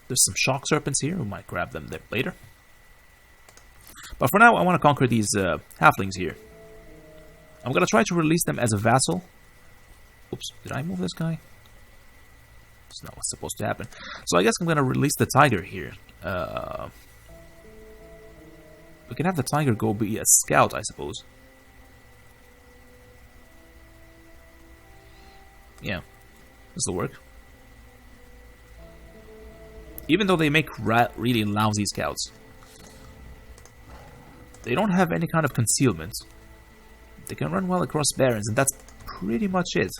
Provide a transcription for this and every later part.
There's some shock serpents here. We might grab them there later. But for now, I want to conquer these halflings here. I'm going to try to release them as a vassal. Oops, did I move this guy? That's not what's supposed to happen. So I guess I'm going to release the tiger here. We can have the tiger go be a scout, I suppose. Yeah, this will work. Even though they make really lousy scouts, they don't have any kind of concealment. They can run well across barrens, and that's pretty much it.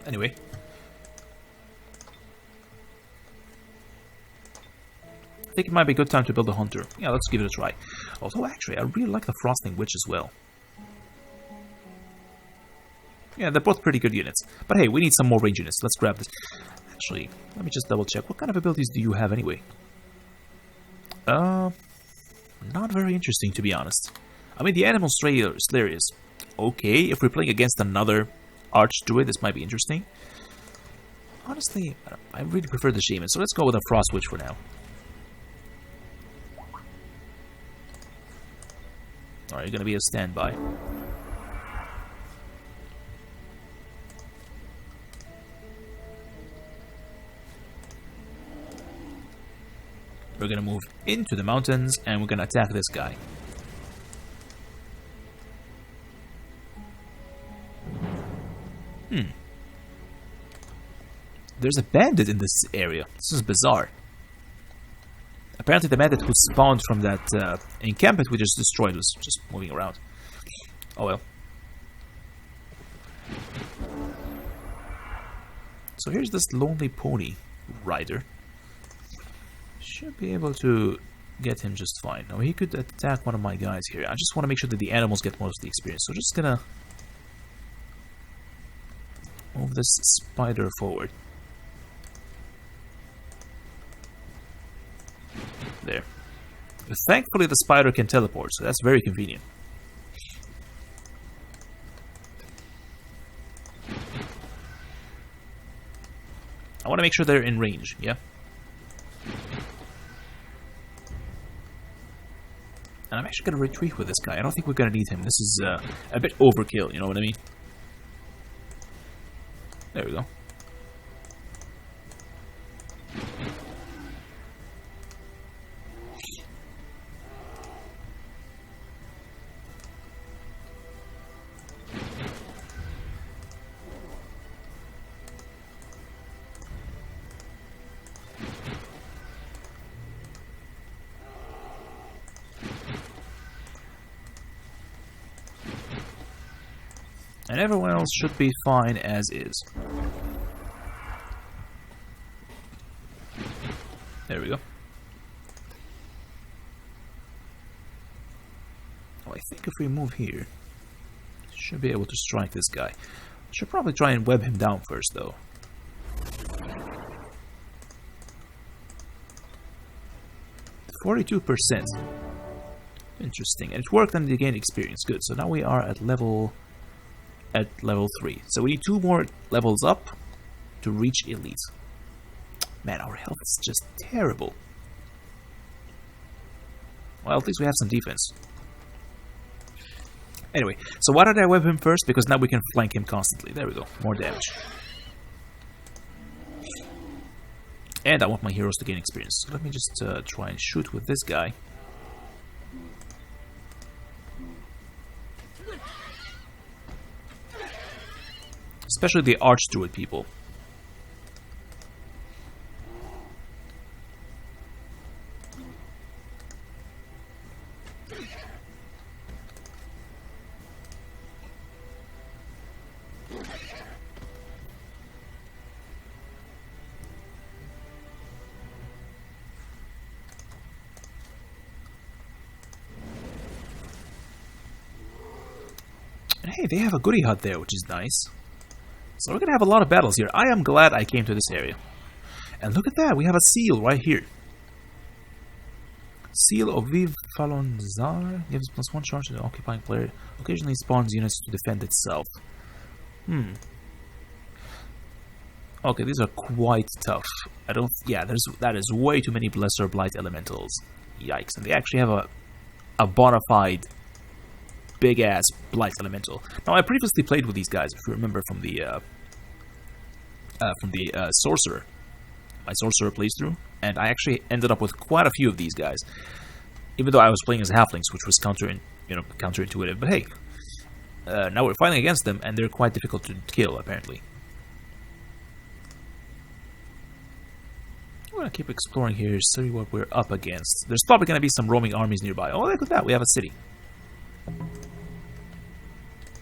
Anyway. I think it might be a good time to build a hunter. Yeah, let's give it a try. Although, actually, I really like the Frostling Witch as well. Yeah, they're both pretty good units. But hey, we need some more range units. Let's grab this. Actually, let me just double check. What kind of abilities do you have anyway? Not very interesting, to be honest. I mean, the Animal Slayer is okay. If we're playing against another Archdruid, this might be interesting. Honestly, I really prefer the Shaman, so let's go with a Frost Witch for now. Alright, you're gonna be a standby. We're gonna move into the mountains and we're gonna attack this guy. There's a bandit in this area. This is bizarre. Apparently the bandit who spawned from that encampment we just destroyed was just moving around. Oh well. So here's this lonely pony rider. Should be able to get him just fine. Now he could attack one of my guys here. I just want to make sure that the animals get most of the experience. So just gonna move this spider forward. There. Thankfully the spider can teleport, so that's very convenient. I want to make sure they're in range, yeah? And I'm actually going to retreat with this guy. I don't think we're going to need him. This is a bit overkill, you know what I mean? There we go. And everyone else should be fine as is. There we go. Oh, I think if we move here, should be able to strike this guy. Should probably try and web him down first, though. .42%. Interesting. And it worked and they gained experience. Good. So now we are at level 3. So we need 2 more levels up to reach elite. Man, our health is just terrible. Well, at least we have some defense. Anyway, so why did I web him first? Because now we can flank him constantly. There we go. More damage. And I want my heroes to gain experience. So let me just try and shoot with this guy. Especially the Archdruid people. And hey, they have a goodie hut there, which is nice. So we're going to have a lot of battles here. I am glad I came to this area. And look at that, we have a seal right here. Seal of Viv Falonzar gives +1 charge to the occupying player. Occasionally spawns units to defend itself. Okay, these are quite tough. I don't. Yeah, that is way too many Lesser Blight Elementals. Yikes! And they actually have a bona fide big ass Blight Elemental. Now, I previously played with these guys, if you remember from the Sorcerer, my Sorcerer playthrough, and I actually ended up with quite a few of these guys. Even though I was playing as Halflings, which was counterintuitive. But hey, now we're fighting against them, and they're quite difficult to kill, apparently. I'm gonna keep exploring here, see what we're up against. There's probably gonna be some roaming armies nearby. Oh, look at that, we have a city.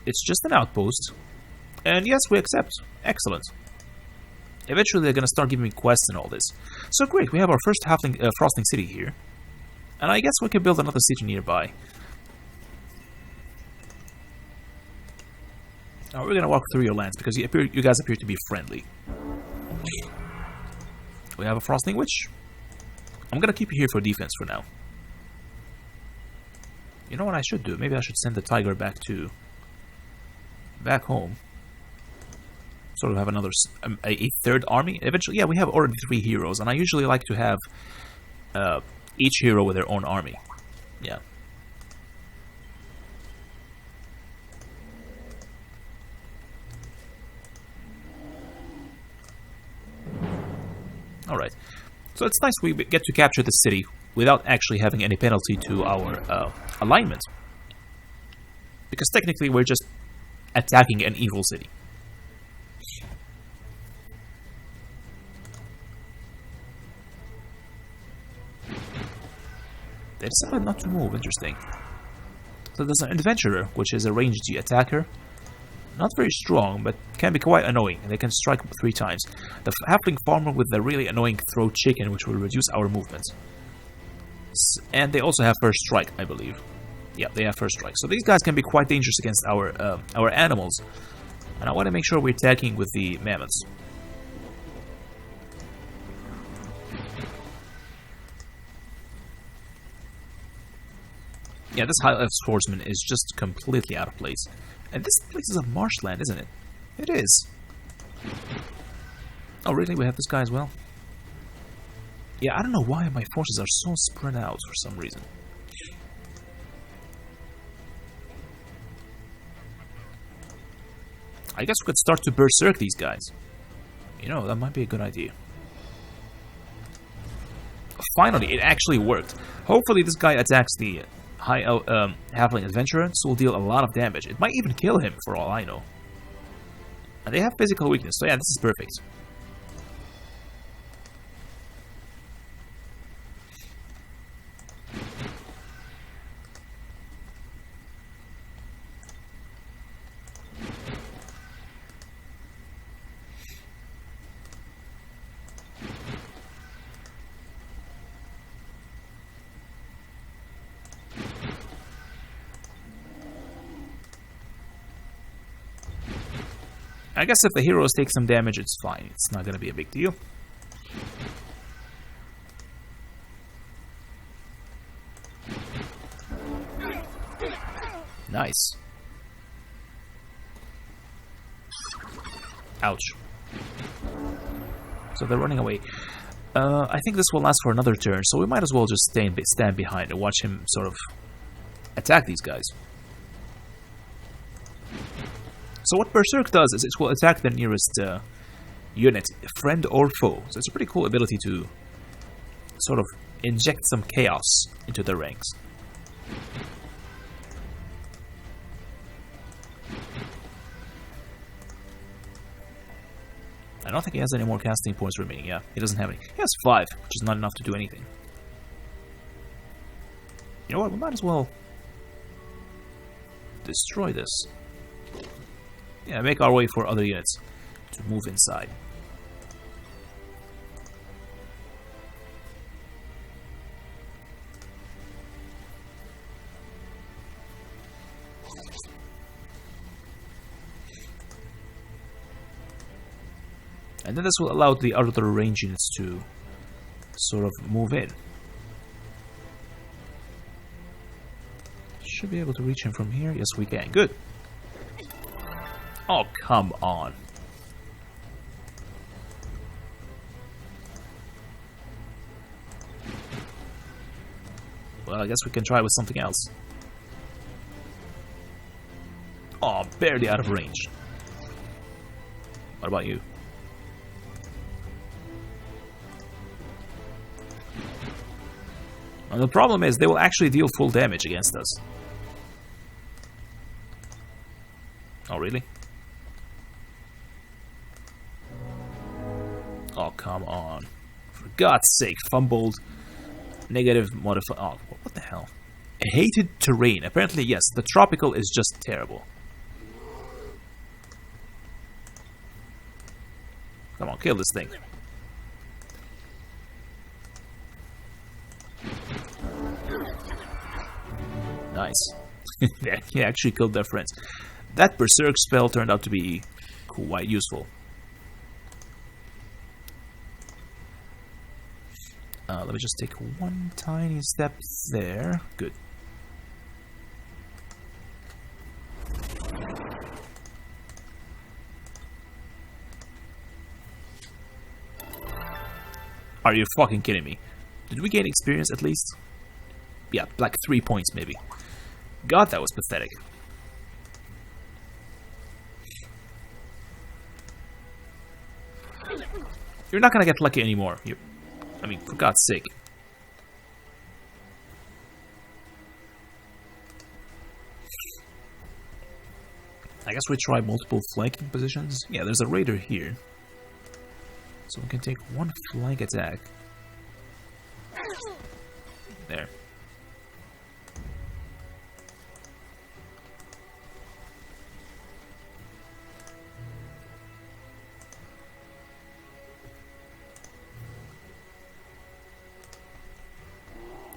It's just an outpost. And yes, we accept. Excellent. Eventually they're gonna start giving me quests and all this. So great, we have our first Frostling city here. And I guess we can build another city nearby. Now we're gonna walk through your lands because you guys appear to be friendly. We have a Frostling Witch. I'm gonna keep you here for defense for now. You know what I should do? Maybe I should send the tiger back home. Sort of have another a third army. Eventually, yeah, we have already 3 heroes, and I usually like to have each hero with their own army. Yeah. Alright, so it's nice we get to capture the city without actually having any penalty to our alignment. Because technically we're just attacking an evil city. They decided not to move, interesting. So there's an adventurer, which is a ranged attacker. Not very strong, but can be quite annoying. They can strike 3 times. The halfling farmer with the really annoying throw chicken, which will reduce our movement. And they also have first strike, I believe. Yeah, they have first strike. So these guys can be quite dangerous against our animals. And I want to make sure we're attacking with the mammoths. Yeah, this High Elf Swordsman is just completely out of place. And this place is a marshland, isn't it? It is. Oh, really? We have this guy as well? Yeah, I don't know why my forces are so spread out for some reason. I guess we could start to berserk these guys. You know, that might be a good idea. Finally, it actually worked. Hopefully this guy attacks the High Halfling Adventurer, so will deal a lot of damage. It might even kill him, for all I know. And they have physical weakness, so yeah, this is perfect. I guess if the heroes take some damage, it's fine. It's not going to be a big deal. Nice. Ouch. So they're running away. I think this will last for another turn, so we might as well just stand behind and watch him sort of attack these guys. So what Berserk does is it will attack the nearest unit, friend or foe. So it's a pretty cool ability to sort of inject some chaos into their ranks. I don't think he has any more casting points remaining. Yeah, he doesn't have any. He has 5, which is not enough to do anything. You know what? We might as well destroy this. Yeah, make our way for other units to move inside. And then this will allow the other range units to sort of move in. Should be able to reach him from here. Yes, we can. Good. Oh, come on. Well, I guess we can try with something else. Oh, barely out of range. What about you? And the problem is they will actually deal full damage against us. Oh, really? Oh, come on. For God's sake, fumbled. Negative modify. Oh, what the hell? Hated terrain. Apparently, yes, the tropical is just terrible. Come on, kill this thing. Nice. He actually killed their friends. That berserk spell turned out to be quite useful. Let me just take one tiny step there. Good. Are you fucking kidding me? Did we gain experience at least? Yeah, like 3 points maybe. God, that was pathetic. You're not gonna get lucky anymore. I mean, for God's sake. I guess we try multiple flanking positions. Yeah, there's a raider here. So we can take one flank attack. There.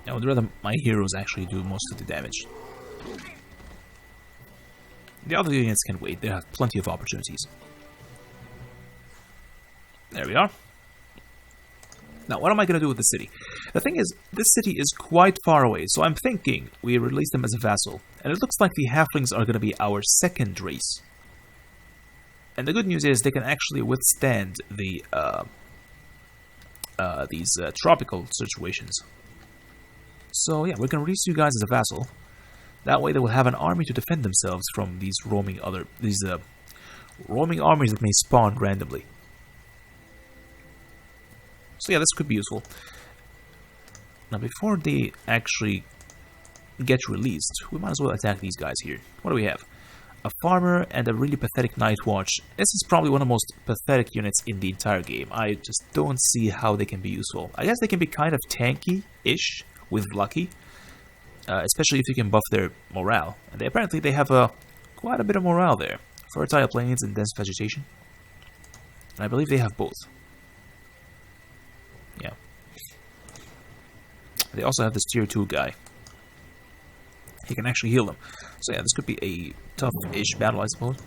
I would rather my heroes actually do most of the damage. The other units can wait, they have plenty of opportunities. There we are. Now, what am I going to do with the city? The thing is, this city is quite far away, so I'm thinking we release them as a vassal. And it looks like the halflings are going to be our second race. And the good news is they can actually withstand the these tropical situations. So yeah, we're going to release you guys as a vassal. That way they will have an army to defend themselves from these roaming armies that may spawn randomly. So yeah, this could be useful. Now before they actually get released, we might as well attack these guys here. What do we have? A farmer and a really pathetic night watch. This is probably one of the most pathetic units in the entire game. I just don't see how they can be useful. I guess they can be kind of tanky-ish with lucky, especially if you can buff their morale. And apparently they have quite a bit of morale there. Fertile plains and dense vegetation. And I believe they have both. Yeah. They also have this tier 2 guy. He can actually heal them. So yeah, this could be a tough-ish battle, I suppose.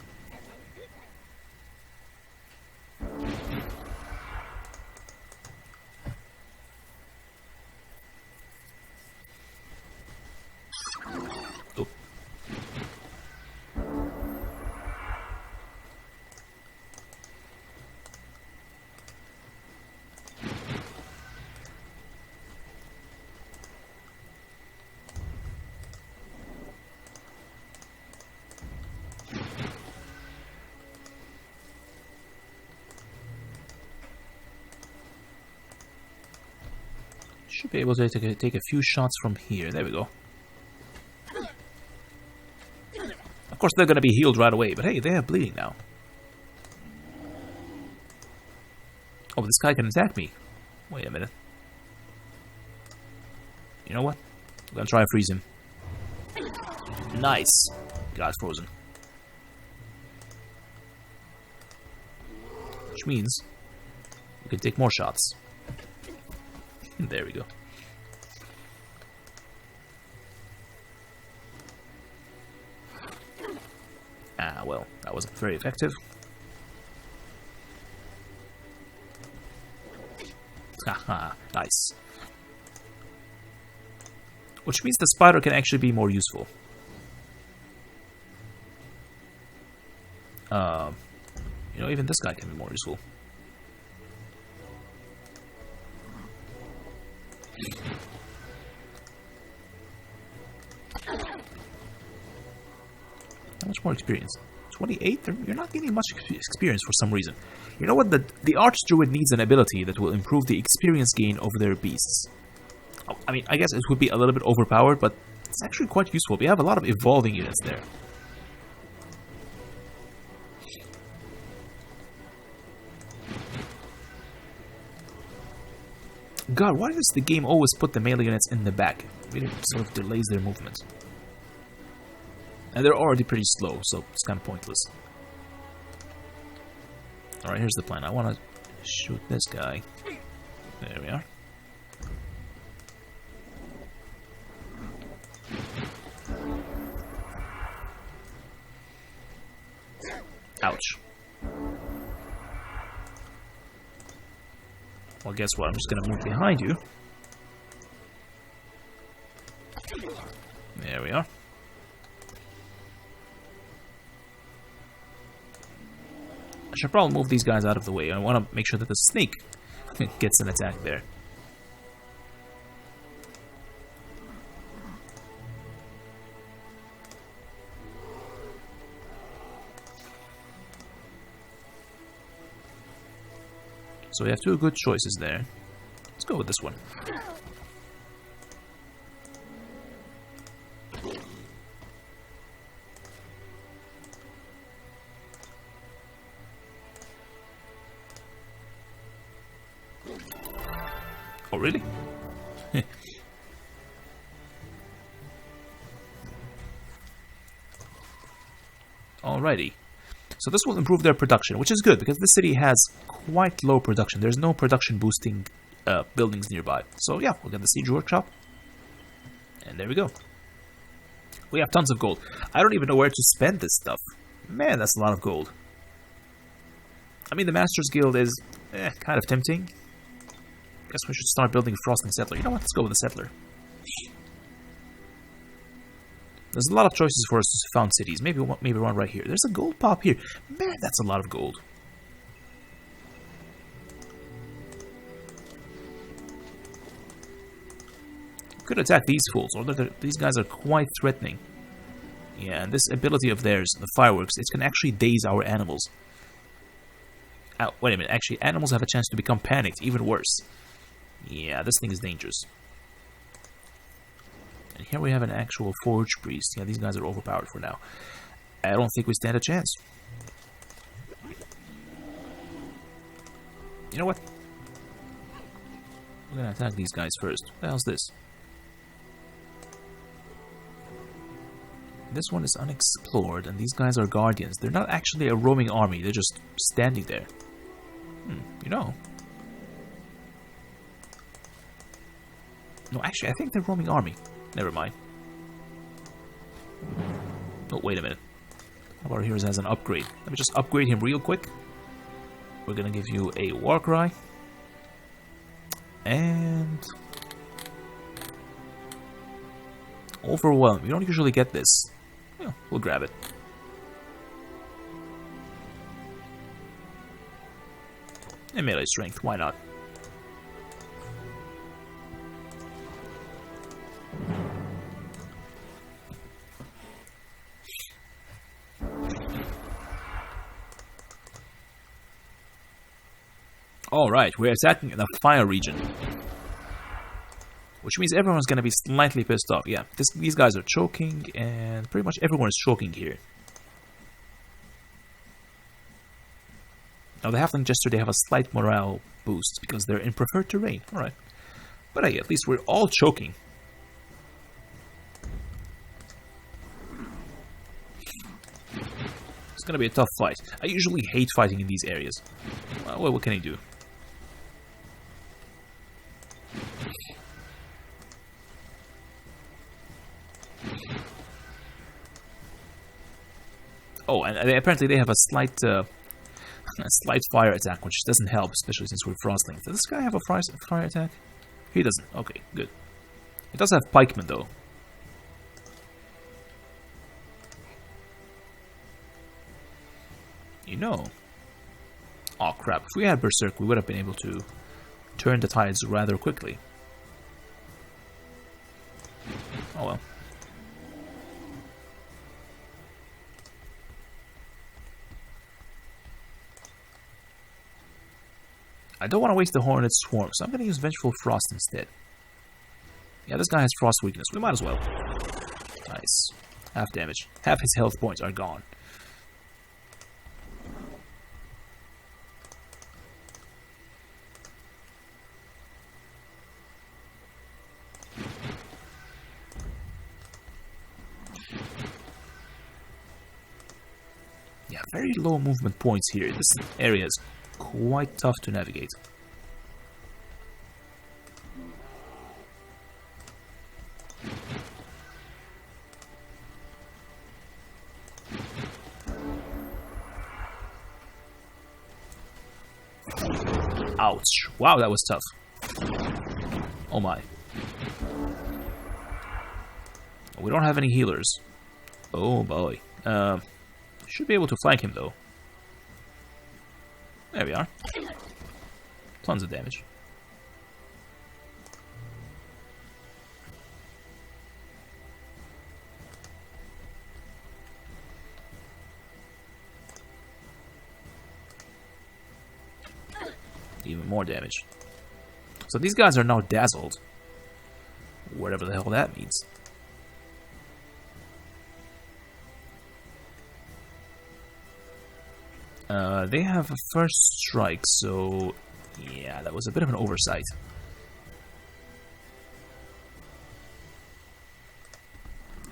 Oh. Should be able to take a few shots from here. There we go. Of course, they're going to be healed right away, but hey, they have bleeding now. Oh, this guy can attack me. Wait a minute. You know what? I'm going to try and freeze him. Nice. Got frozen. Which means we can take more shots. There we go. Ah, well, that wasn't very effective. Haha, nice. Which means the spider can actually be more useful. You know, even this guy can be more useful. How much more experience? 28? You're not getting much experience for some reason. You know what? The Archdruid needs an ability that will improve the experience gain over their beasts. Oh, I mean, I guess it would be a little bit overpowered, but it's actually quite useful. We have a lot of evolving units there. God, why does the game always put the melee units in the back? It really sort of delays their movement. And they're already pretty slow, so it's kind of pointless. Alright, here's the plan. I want to shoot this guy. There we are. Ouch. Well, guess what? I'm just going to move behind you. There we are. I should probably move these guys out of the way. I want to make sure that the snake gets an attack there. So we have two good choices there. Let's go with this one. Oh, really? Alrighty. So this will improve their production, which is good, because this city has quite low production. There's no production boosting buildings nearby. So yeah, we'll get the siege workshop. And there we go. We have tons of gold. I don't even know where to spend this stuff. Man, that's a lot of gold. I mean, the Masters Guild is kind of tempting. Guess we should start building a Frostling settler. You know what? Let's go with the settler. There's a lot of choices for us to found cities. Maybe one right here. There's a gold pop here. Man, that's a lot of gold. Could attack these fools. These guys are quite threatening. Yeah, and this ability of theirs, the fireworks, it can actually daze our animals. Wait a minute. Actually, animals have a chance to become panicked. Even worse. Yeah, this thing is dangerous. And here we have an actual forge priest. Yeah, these guys are overpowered for now. I don't think we stand a chance. You know what? We're gonna attack these guys first. What the hell's this? This one is unexplored, and these guys are guardians. They're not actually a roaming army. They're just standing there. You know. No, actually, I think they're roaming army. Never mind. Oh, wait a minute. One of our heroes has an upgrade. Let me just upgrade him real quick. We're gonna give you a war cry. And... overwhelm. You don't usually get this. Yeah, we'll grab it. And melee strength, why not? Alright, we're attacking in the fire region. Which means everyone's gonna be slightly pissed off. Yeah, these guys are choking, and pretty much everyone is choking here. Now, the Halfling Jester, they have a slight morale boost because they're in preferred terrain. Alright. But hey, at least we're all choking. It's gonna be a tough fight. I usually hate fighting in these areas. Well, what can I do? Oh, and apparently they have a slight fire attack, which doesn't help, especially since we're Frostling. Does this guy have a fire attack? He doesn't. Okay, good. It does have pikemen, though. You know. Oh crap, if we had Berserk, we would have been able to turn the tides rather quickly. Oh well. I don't want to waste the Hornet Swarm, so I'm going to use Vengeful Frost instead. Yeah, this guy has Frost weakness. We might as well. Nice. Half damage. Half his health points are gone. Yeah, very low movement points here. This area is quite tough to navigate. Ouch. Wow, that was tough. Oh my. We don't have any healers. Oh boy. Should be able to flank him though. There we are. Tons of damage. Even more damage. So these guys are now dazzled. Whatever the hell that means. They have a first strike, so yeah, that was a bit of an oversight.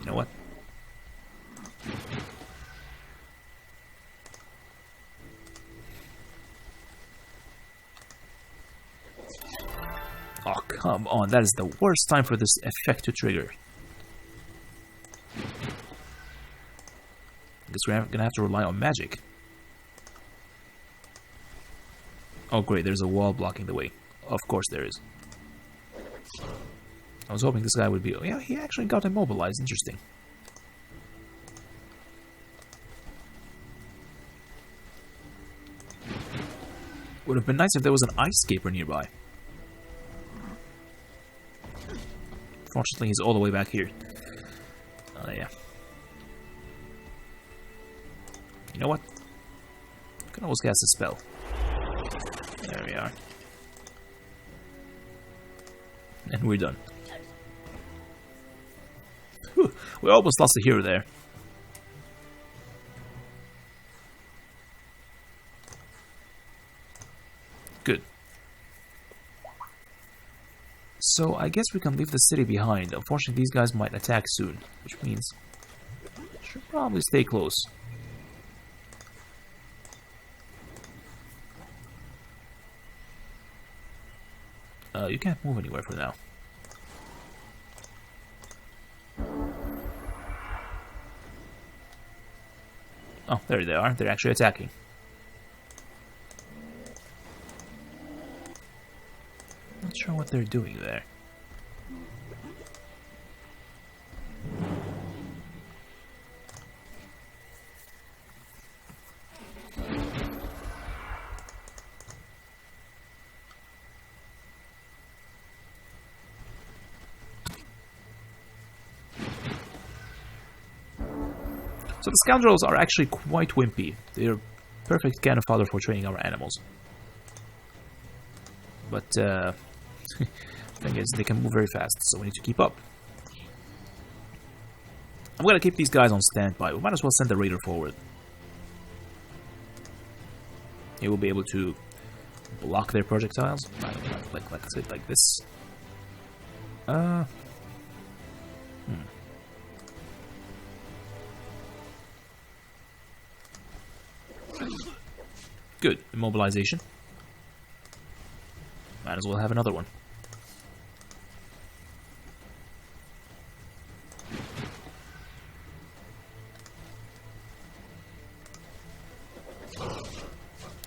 You know what? Oh, come on, that is the worst time for this effect to trigger. I guess we're gonna have to rely on magic. Oh great, there's a wall blocking the way. Of course there is. I was hoping this guy would be... Oh, yeah, he actually got immobilized. Interesting. Would have been nice if there was an ice scaper nearby. Fortunately, he's all the way back here. Oh, yeah. You know what? I can always cast a spell. There we are. And we're done. Whew, we almost lost a hero there. Good. So I guess we can leave the city behind. Unfortunately, these guys might attack soon, which means we should probably stay close. You can't move anywhere for now. Oh, there they are. They're actually attacking. Not sure what they're doing there. So the scoundrels are actually quite wimpy. They're perfect cannon fodder for training our animals. But the thing is, they can move very fast, so we need to keep up. I'm gonna keep these guys on standby. We might as well send the raider forward. He will be able to block their projectiles, like this. Good. Immobilization. Might as well have another one.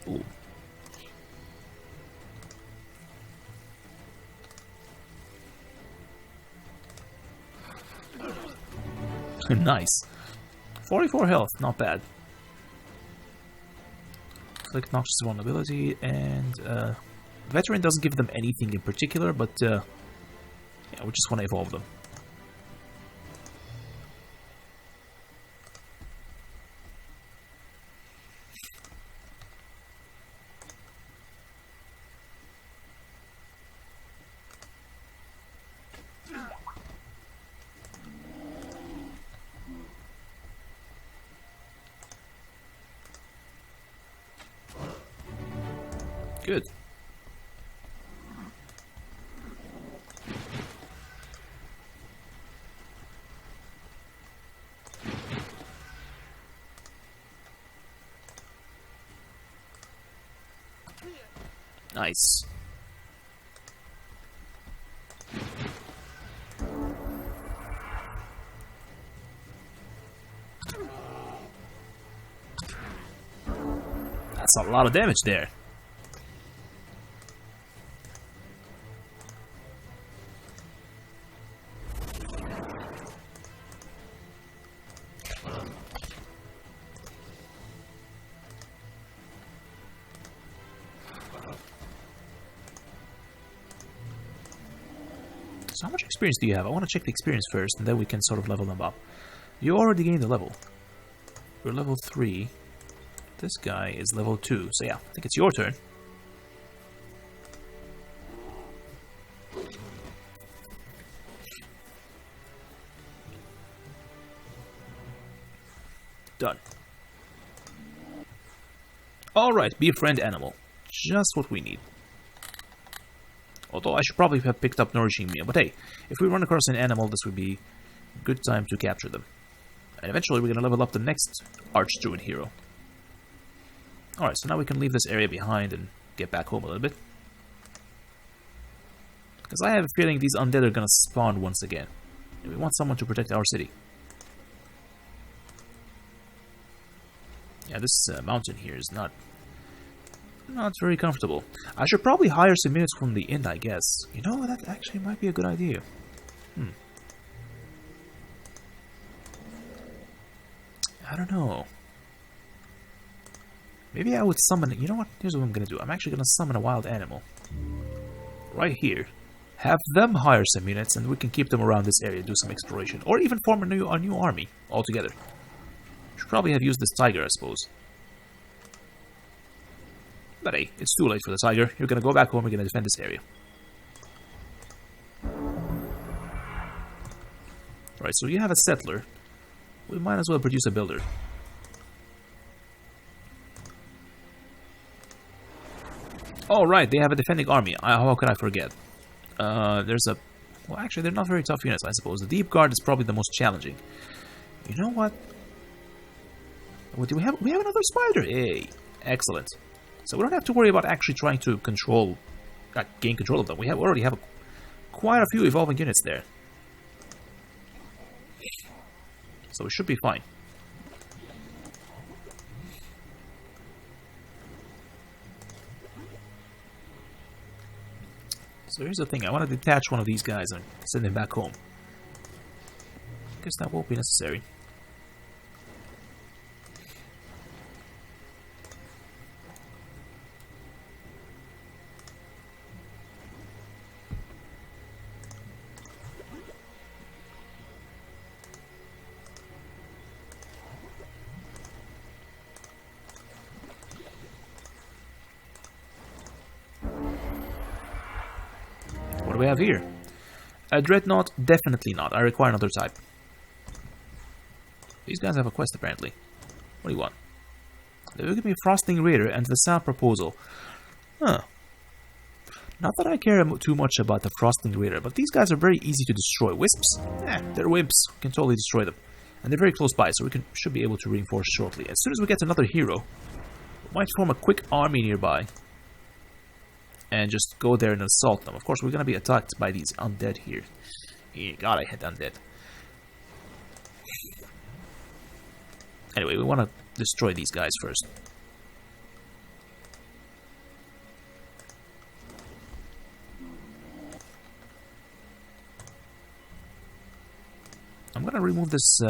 Ooh. Nice. 44 health, not bad. Click Noxious Vulnerability, and Veteran doesn't give them anything in particular, but yeah, we just want to evolve them. Good. Nice. That's a lot of damage there. So how much experience do you have? I want to check the experience first, and then we can sort of level them up. You already gained a level. You're level 3. This guy is level 2. So yeah, I think it's your turn. Done. Alright, be a friend animal. Just what we need. Although I should probably have picked up Nourishing Meal. But hey, if we run across an animal, this would be a good time to capture them. And eventually we're going to level up the next Archdruid hero. Alright, so now we can leave this area behind and get back home a little bit. Because I have a feeling these undead are going to spawn once again. And we want someone to protect our city. Yeah, this mountain here is not very comfortable. I should probably hire some units from the inn, I guess. You know, that actually might be a good idea. I don't know. Maybe I would summon... You know what? Here's what I'm going to do. I'm actually going to summon a wild animal. Right here. Have them hire some units, and we can keep them around this area, do some exploration. Or even form a new army altogether. Should probably have used this tiger, I suppose. But hey, it's too late for the tiger. You're gonna go back home, you're gonna defend this area. Right, so you have a settler. We might as well produce a builder. Oh, right, they have a defending army. How could I forget? There's a... Well, actually, they're not very tough units, I suppose. The Deep Guard is probably the most challenging. You know what? What do we have? We have another spider! Hey, excellent. So we don't have to worry about actually trying to gain control of them. We already have quite a few evolving units there. So we should be fine. So here's the thing. I want to detach one of these guys and send him back home. I guess that won't be necessary. What do we have here? A Dreadnought? Definitely not. I require another type. These guys have a quest, apparently. What do you want? They will give me a Frostling Raider and the Sound Proposal. Huh. Not that I care too much about the Frostling Raider, but these guys are very easy to destroy. Wisps? They're wimps. We can totally destroy them. And they're very close by, so we should be able to reinforce shortly. As soon as we get another hero, we might form a quick army nearby. And just go there and assault them. Of course, we're going to be attacked by these undead here. God, I hate undead. Anyway, we want to destroy these guys first. I'm going to remove this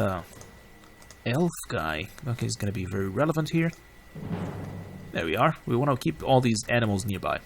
elf guy. Okay, he's going to be very relevant here. There we are. We want to keep all these animals nearby.